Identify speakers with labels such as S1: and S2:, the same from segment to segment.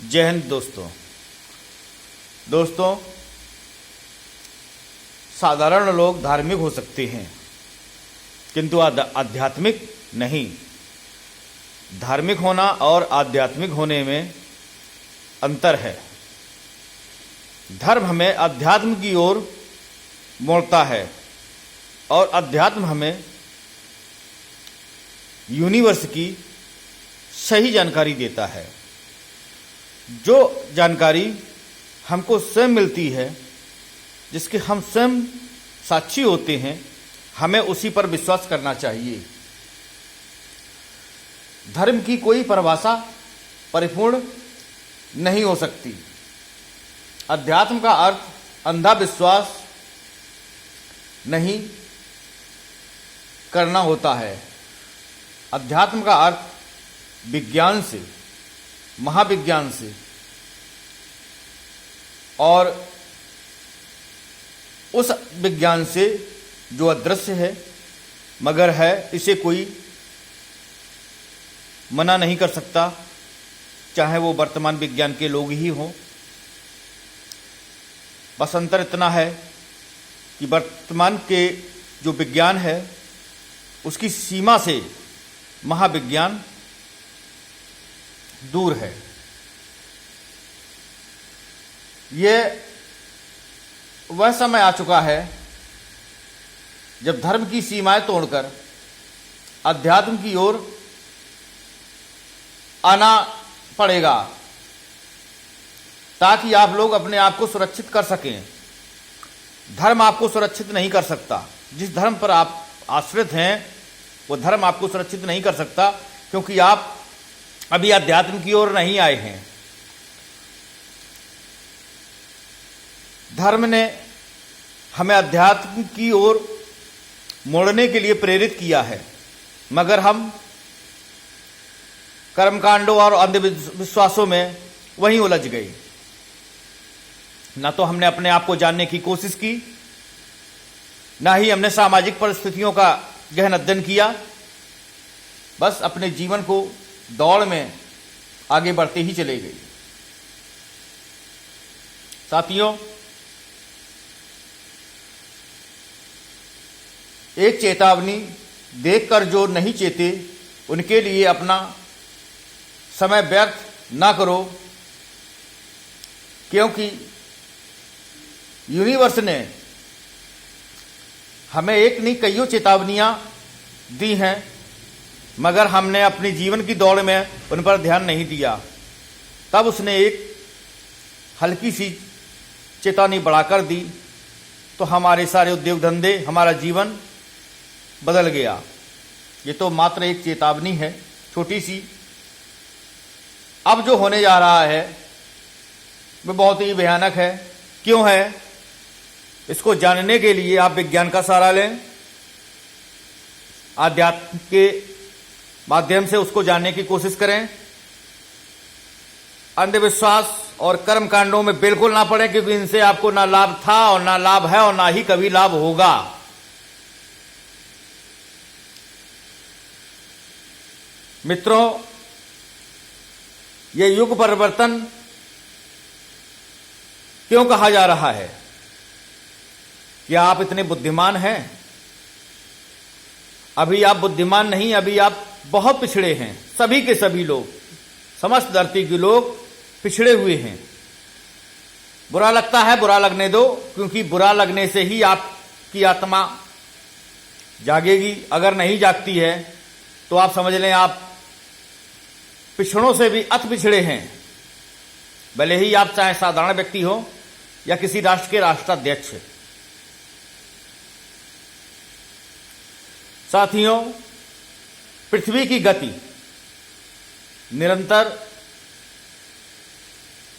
S1: जय हिंद दोस्तों, साधारण लोग धार्मिक हो सकते हैं किंतु आध्यात्मिक नहीं। धार्मिक होना और आध्यात्मिक होने में अंतर है। धर्म हमें अध्यात्म की ओर मोड़ता है और अध्यात्म हमें यूनिवर्स की सही जानकारी देता है। जो जानकारी हमको स्वयं मिलती है, जिसके हम स्वयं साक्षी होते हैं, हमें उसी पर विश्वास करना चाहिए। धर्म की कोई परिभाषा परिपूर्ण नहीं हो सकती। अध्यात्म का अर्थ अंधा विश्वास नहीं करना होता है। अध्यात्म का अर्थ विज्ञान से, महाविज्ञान से और उस विज्ञान से जो अदृश्य है मगर है, इसे कोई मना नहीं कर सकता, चाहे वो वर्तमान विज्ञान के लोग ही हों। बस अंतर इतना है कि वर्तमान के जो विज्ञान है उसकी सीमा से महाविज्ञान दूर है। ये वह समय आ चुका है जब धर्म की सीमाएं तोड़कर अध्यात्म की ओर आना पड़ेगा, ताकि आप लोग अपने आप को सुरक्षित कर सकें। धर्म आपको सुरक्षित नहीं कर सकता। जिस धर्म पर आप आश्रित हैं वो धर्म आपको सुरक्षित नहीं कर सकता, क्योंकि आप अभी अध्यात्म की ओर नहीं आए हैं। धर्म ने हमें अध्यात्म की ओर मोड़ने के लिए प्रेरित किया है, मगर हम कर्मकांडों और अंधविश्वासों में वहीं उलझ गए। न तो हमने अपने आप को जानने की कोशिश की, न ही हमने सामाजिक परिस्थितियों का गहन अध्ययन किया। बस अपने जीवन को दौड़ में आगे बढ़ते ही चले गए। साथियों, एक चेतावनी देखकर जो नहीं चेते उनके लिए अपना समय व्यर्थ ना करो, क्योंकि यूनिवर्स ने हमें एक नहीं कईयों चेतावनियां दी हैं, मगर हमने अपने जीवन की दौड़ में उन पर ध्यान नहीं दिया। तब उसने एक हल्की सी चेतावनी बढ़ाकर दी तो हमारे सारे उद्योग धंधे, हमारा जीवन बदल गया। ये तो मात्र एक चेतावनी है, छोटी सी। अब जो होने जा रहा है वह बहुत ही भयानक है। क्यों है? इसको जानने के लिए आप विज्ञान का सहारा लें, आध्यात्म के माध्यम से उसको जानने की कोशिश करें। अंधविश्वास और कर्म कांडों में बिल्कुल ना पड़े, क्योंकि इनसे आपको ना लाभ था और ना लाभ है और ना ही कभी लाभ होगा। मित्रों, यह युग परिवर्तन क्यों कहा जा रहा है? क्या आप इतने बुद्धिमान हैं? अभी आप बुद्धिमान नहीं, अभी आप बहुत पिछड़े हैं। सभी के सभी लोग, समस्त धरती के लोग पिछड़े हुए हैं। बुरा लगता है, बुरा लगने दो, क्योंकि बुरा लगने से ही आपकी आत्मा जागेगी। अगर नहीं जागती है तो आप समझ लें आप पिछड़ों से भी अति पिछड़े हैं। भले ही आप चाहे साधारण व्यक्ति हो या किसी राष्ट्र के राष्ट्राध्यक्ष। साथियों, पृथ्वी की गति निरंतर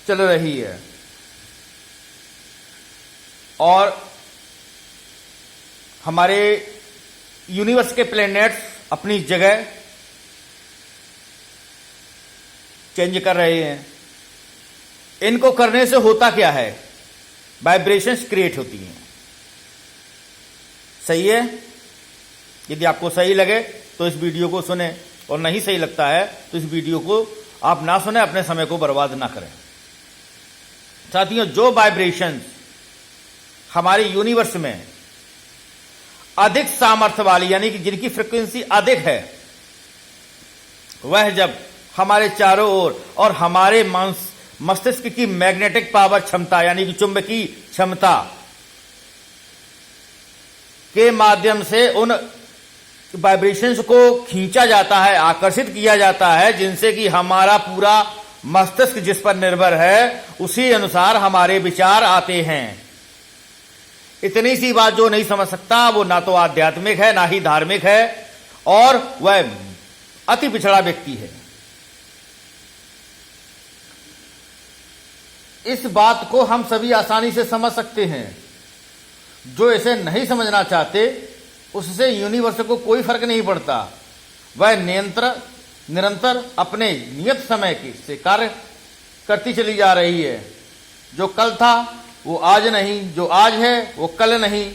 S1: चल रही है और हमारे यूनिवर्स के प्लैनेट्स अपनी जगह चेंज कर रहे हैं। इनको करने से होता क्या है? वाइब्रेशंस क्रिएट होती हैं। सही है? यदि आपको सही लगे तो इस वीडियो को सुने, और नहीं सही लगता है तो इस वीडियो को आप ना सुने, अपने समय को बर्बाद ना करें। साथियों, जो वाइब्रेशंस हमारे यूनिवर्स में अधिक सामर्थ्य वाली, यानी कि जिनकी फ्रिक्वेंसी अधिक है, वह जब हमारे चारों ओर और हमारे मस्तिष्क की मैग्नेटिक पावर क्षमता, यानी कि चुंबकीय क्षमता के माध्यम से उन वाइब्रेशंस को खींचा जाता है, आकर्षित किया जाता है, जिनसे कि हमारा पूरा मस्तिष्क जिस पर निर्भर है उसी अनुसार हमारे विचार आते हैं। इतनी सी बात जो नहीं समझ सकता वो ना तो आध्यात्मिक है, ना ही धार्मिक है, और वह अति पिछड़ा व्यक्ति है। इस बात को हम सभी आसानी से समझ सकते हैं। जो इसे नहीं समझना चाहते उससे यूनिवर्स को कोई फर्क नहीं पड़ता। वह निरंतर अपने नियत समय से कार्य करती चली जा रही है। जो कल था वो आज नहीं, जो आज है वो कल नहीं।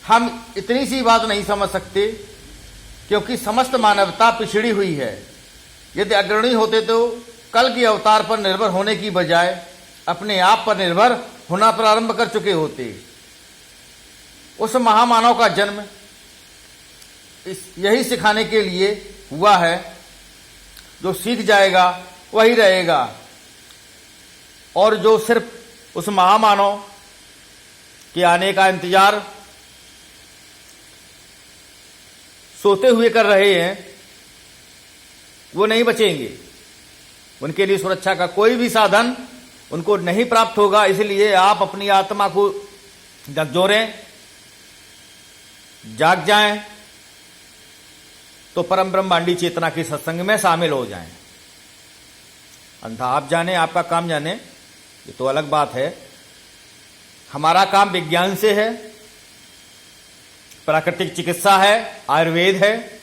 S1: हम इतनी सी बात नहीं समझ सकते क्योंकि समस्त मानवता पिछड़ी हुई है। यदि अग्रणी होते तो कल के अवतार पर निर्भर होने की बजाय अपने आप पर निर्भर होना प्रारंभ कर चुके होते। उस महामानव का जन्म यही सिखाने के लिए हुआ है, जो सीख जाएगा वही रहेगा, और जो सिर्फ उस महामानव के आने का इंतजार सोते हुए कर रहे हैं, वो नहीं बचेंगे। उनके लिए सुरक्षा का कोई भी साधन उनको नहीं प्राप्त होगा। इसलिए आप अपनी आत्मा को झकझोरें, जाग जाएं, तो परम ब्रह्मांडी चेतना के सत्संग में शामिल हो जाएं। अंधा आप जाने, आपका काम जाने, ये तो अलग बात है। हमारा काम विज्ञान से है, प्राकृतिक चिकित्सा है, आयुर्वेद है।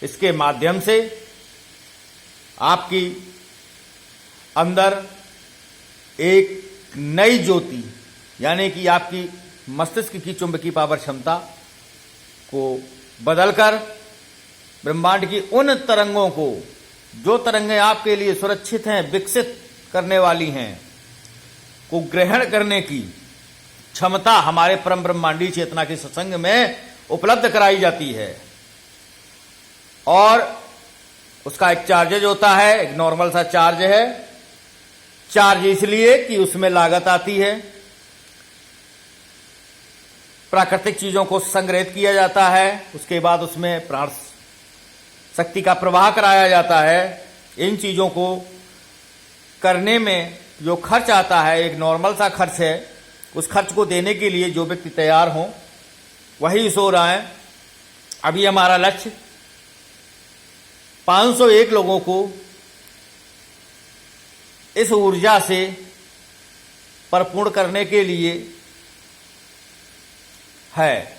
S1: इसके माध्यम से आपकी अंदर एक नई ज्योति, यानी कि आपकी मस्तिष्क की चुंबकीय पावर क्षमता को बदलकर ब्रह्मांड की उन तरंगों को, जो तरंगें आपके लिए सुरक्षित हैं, विकसित करने वाली हैं, को ग्रहण करने की क्षमता हमारे परम ब्रह्मांडी चेतना के सत्संग में उपलब्ध कराई जाती है। और उसका एक चार्जेज होता है, एक नॉर्मल सा चार्ज है। चार्ज इसलिए कि उसमें लागत आती है, प्राकृतिक चीजों को संग्रहित किया जाता है, उसके बाद उसमें प्राण शक्ति का प्रवाह कराया जाता है। इन चीजों को करने में जो खर्च आता है, एक नॉर्मल सा खर्च है। उस खर्च को देने के लिए जो व्यक्ति तैयार हो वही सो रहा है। अभी हमारा लक्ष्य 501 लोगों को इस ऊर्जा से परिपूर्ण करने के लिए है।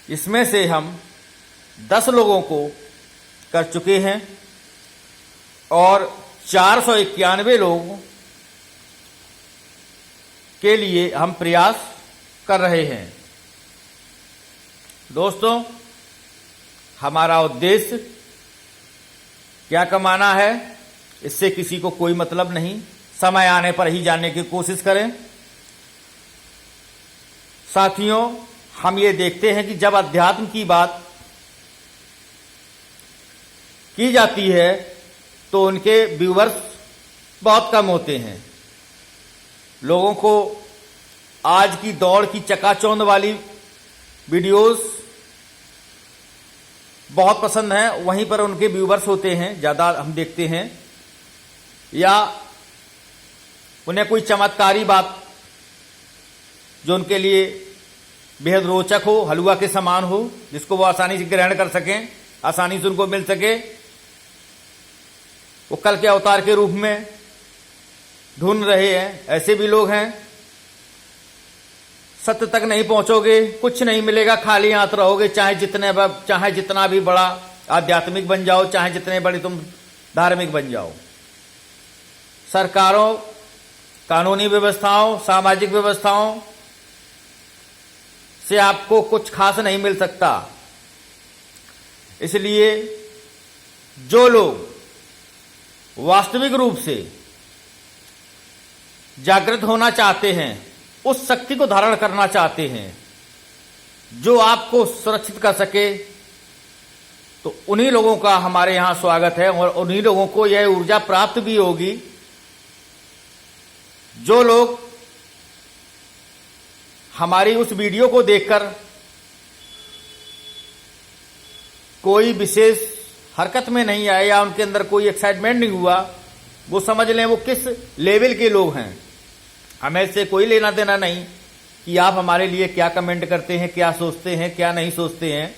S1: इसमें से हम 10 लोगों को कर चुके हैं और 491 लोगों के लिए हम प्रयास कर रहे हैं। दोस्तों, हमारा उद्देश्य क्या कमाना है, इससे किसी को कोई मतलब नहीं। समय आने पर ही जानने की कोशिश करें। साथियों, हम ये देखते हैं कि जब अध्यात्म की बात की जाती है तो उनके व्यूअर्स बहुत कम होते हैं। लोगों को आज की दौड़ की चकाचौंध वाली वीडियोस बहुत पसंद हैं, वहीं पर उनके व्यूअर्स होते हैं, ज़्यादा हम देखते हैं। या उन्हें कोई चमत्कारी बात जो उनके लिए बेहद रोचक हो, हलवा के समान हो, जिसको वो आसानी से ग्रहण कर सकें, आसानी से उनको मिल सके, वो कल के अवतार के रूप में ढूंढ रहे हैं। ऐसे भी लोग हैं। सत्य तक नहीं पहुंचोगे, कुछ नहीं मिलेगा, खाली हाथ रहोगे। चाहे जितना भी बड़ा आध्यात्मिक बन जाओ, चाहे जितने बड़े तुम धार्मिक बन जाओ। सरकारों, कानूनी व्यवस्थाओं, सामाजिक व्यवस्थाओं से आपको कुछ खास नहीं मिल सकता। इसलिए जो लोग वास्तविक रूप से जागृत होना चाहते हैं, उस शक्ति को धारण करना चाहते हैं जो आपको सुरक्षित कर सके, तो उन्हीं लोगों का हमारे यहां स्वागत है और उन्हीं लोगों को यह ऊर्जा प्राप्त भी होगी जो लोग हमारी उस वीडियो को देखकर कोई विशेष हरकत में नहीं आए या उनके अंदर कोई एक्साइटमेंट नहीं हुआ। वो समझ लें वो किस लेवल के लोग हैं। हमें इससे कोई लेना देना नहीं कि आप हमारे लिए क्या कमेंट करते हैं, क्या सोचते हैं, क्या नहीं सोचते हैं,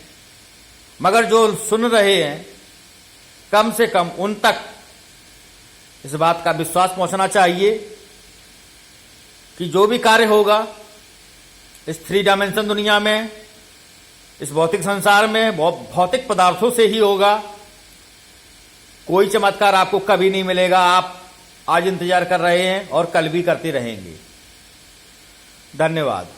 S1: मगर जो सुन रहे हैं कम से कम उन तक इस बात का विश्वास पहुंचना चाहिए कि जो भी कार्य होगा इस 3 डायमेंशन दुनिया में, इस भौतिक संसार में, भौतिक पदार्थों से ही होगा। कोई चमत्कार आपको कभी नहीं मिलेगा। आप आज इंतजार कर रहे हैं और कल भी करते रहेंगे। धन्यवाद।